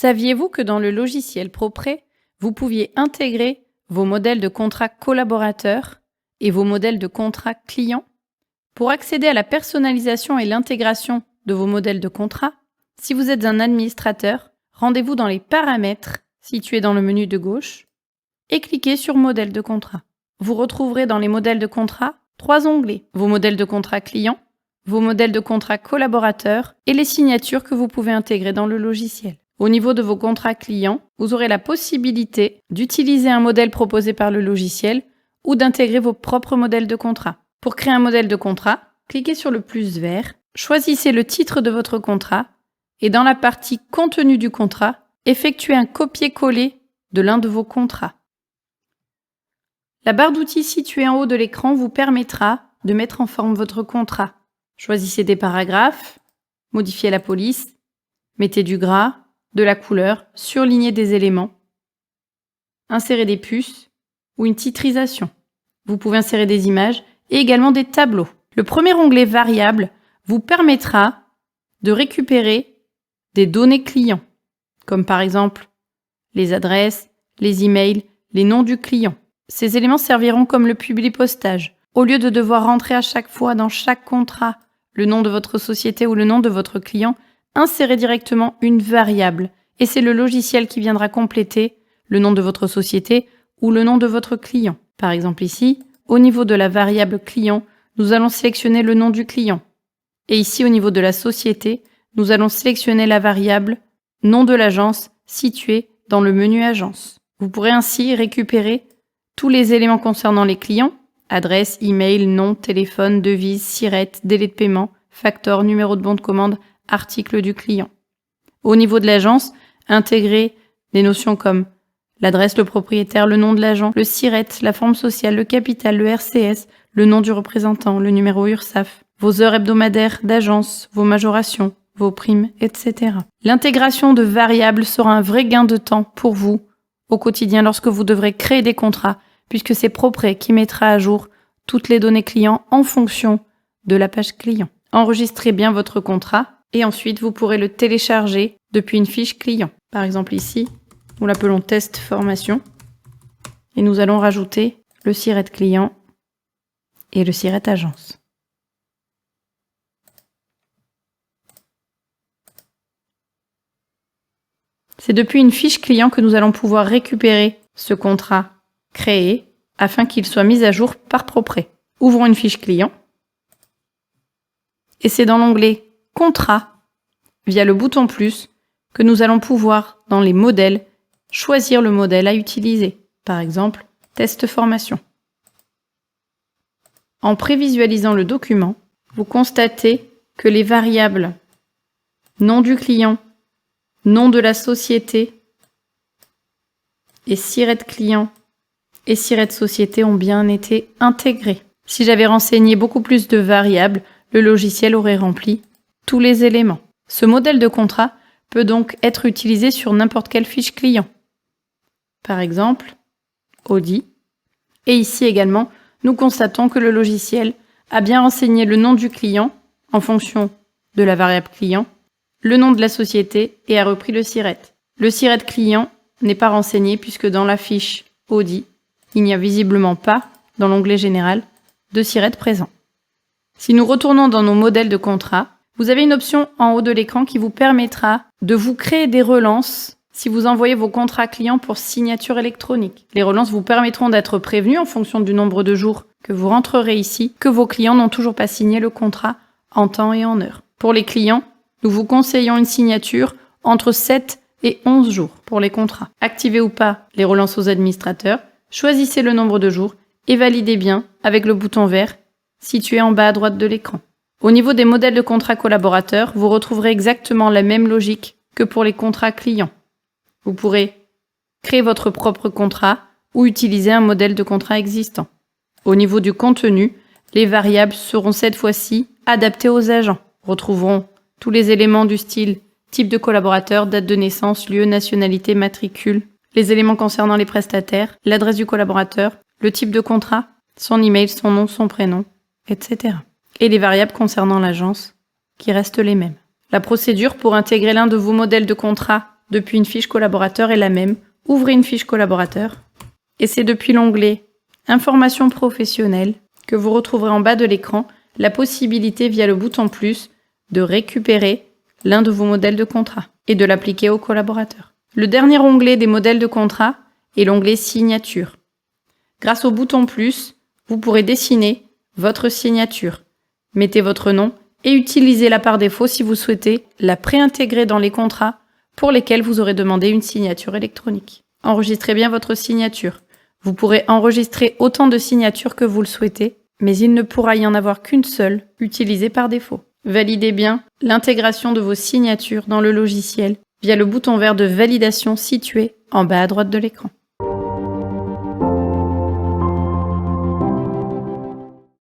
Saviez-vous que dans le logiciel Propré, vous pouviez intégrer vos modèles de contrat collaborateurs et vos modèles de contrat clients? Pour accéder à la personnalisation et l'intégration de vos modèles de contrat, si vous êtes un administrateur, rendez-vous dans les paramètres situés dans le menu de gauche et cliquez sur Modèle de contrat. Vous retrouverez dans les modèles de contrat 3 onglets: vos modèles de contrat clients, vos modèles de contrat collaborateurs et les signatures que vous pouvez intégrer dans le logiciel. Au niveau de vos contrats clients, vous aurez la possibilité d'utiliser un modèle proposé par le logiciel ou d'intégrer vos propres modèles de contrat. Pour créer un modèle de contrat, cliquez sur le plus vert, choisissez le titre de votre contrat et dans la partie Contenu du contrat, effectuez un copier-coller de l'un de vos contrats. La barre d'outils située en haut de l'écran vous permettra de mettre en forme votre contrat. Choisissez des paragraphes, modifiez la police, mettez du gras, de la couleur, surlignez des éléments, insérez des puces ou une titrisation. Vous pouvez insérer des images et également des tableaux. Le premier onglet Variables vous permettra de récupérer des données clients, comme par exemple les adresses, les emails, les noms du client. Ces éléments serviront comme le publipostage. Au lieu de devoir rentrer à chaque fois dans chaque contrat le nom de votre société ou le nom de votre client, insérez directement une variable et c'est le logiciel qui viendra compléter le nom de votre société ou le nom de votre client. Par exemple ici, au niveau de la variable client, nous allons sélectionner le nom du client. Et ici, au niveau de la société, nous allons sélectionner la variable nom de l'agence située dans le menu agence. Vous pourrez ainsi récupérer tous les éléments concernant les clients: adresse, email, nom, téléphone, devise, SIRET, délai de paiement, facteur, numéro de bon de commande, article du client. Au niveau de l'agence, intégrer des notions comme l'adresse, le propriétaire, le nom de l'agent, le SIRET, la forme sociale, le capital, le RCS, le nom du représentant, le numéro URSSAF, vos heures hebdomadaires d'agence, vos majorations, vos primes, etc. L'intégration de variables sera un vrai gain de temps pour vous au quotidien lorsque vous devrez créer des contrats, puisque c'est Propré qui mettra à jour toutes les données clients en fonction de la page client. Enregistrez bien votre contrat et ensuite vous pourrez le télécharger depuis une fiche client. Par exemple ici, nous l'appelons test formation et nous allons rajouter le SIRET client et le SIRET agence. C'est depuis une fiche client que nous allons pouvoir récupérer ce contrat créé afin qu'il soit mis à jour par Propré. Ouvrons une fiche client et c'est dans l'onglet Contrat, via le bouton plus, que nous allons pouvoir, dans les modèles, choisir le modèle à utiliser. Par exemple, test formation. En prévisualisant le document, vous constatez que les variables nom du client, nom de la société et SIRET client et SIRET société ont bien été intégrés. Si j'avais renseigné beaucoup plus de variables, le logiciel aurait rempli tous les éléments. Ce modèle de contrat peut donc être utilisé sur n'importe quelle fiche client. Par exemple, Audi. Et ici également, nous constatons que le logiciel a bien renseigné le nom du client en fonction de la variable client, le nom de la société et a repris le SIRET. Le SIRET client n'est pas renseigné puisque dans la fiche Audi, il n'y a visiblement pas, dans l'onglet général, de SIRET présent. Si nous retournons dans nos modèles de contrat, vous avez une option en haut de l'écran qui vous permettra de vous créer des relances si vous envoyez vos contrats clients pour signature électronique. Les relances vous permettront d'être prévenus en fonction du nombre de jours que vous rentrerez ici, que vos clients n'ont toujours pas signé le contrat en temps et en heure. Pour les clients, nous vous conseillons une signature entre 7 et 11 jours pour les contrats. Activez ou pas les relances aux administrateurs, choisissez le nombre de jours et validez bien avec le bouton vert situé en bas à droite de l'écran. Au niveau des modèles de contrats collaborateurs, vous retrouverez exactement la même logique que pour les contrats clients. Vous pourrez créer votre propre contrat ou utiliser un modèle de contrat existant. Au niveau du contenu, les variables seront cette fois-ci adaptées aux agents. Retrouverons tous les éléments du style type de collaborateur, date de naissance, lieu, nationalité, matricule, les éléments concernant les prestataires, l'adresse du collaborateur, le type de contrat, son email, son nom, son prénom, etc. Et les variables concernant l'agence qui restent les mêmes. La procédure pour intégrer l'un de vos modèles de contrat depuis une fiche collaborateur est la même. Ouvrez une fiche collaborateur et c'est depuis l'onglet Informations professionnelles que vous retrouverez en bas de l'écran la possibilité via le bouton plus de récupérer l'un de vos modèles de contrat et de l'appliquer au collaborateur. Le dernier onglet des modèles de contrat est l'onglet Signature. Grâce au bouton plus, vous pourrez dessiner votre signature. Mettez votre nom et utilisez-la par défaut si vous souhaitez la préintégrer dans les contrats pour lesquels vous aurez demandé une signature électronique. Enregistrez bien votre signature. Vous pourrez enregistrer autant de signatures que vous le souhaitez, mais il ne pourra y en avoir qu'une seule utilisée par défaut. Validez bien l'intégration de vos signatures dans le logiciel via le bouton vert de validation situé en bas à droite de l'écran.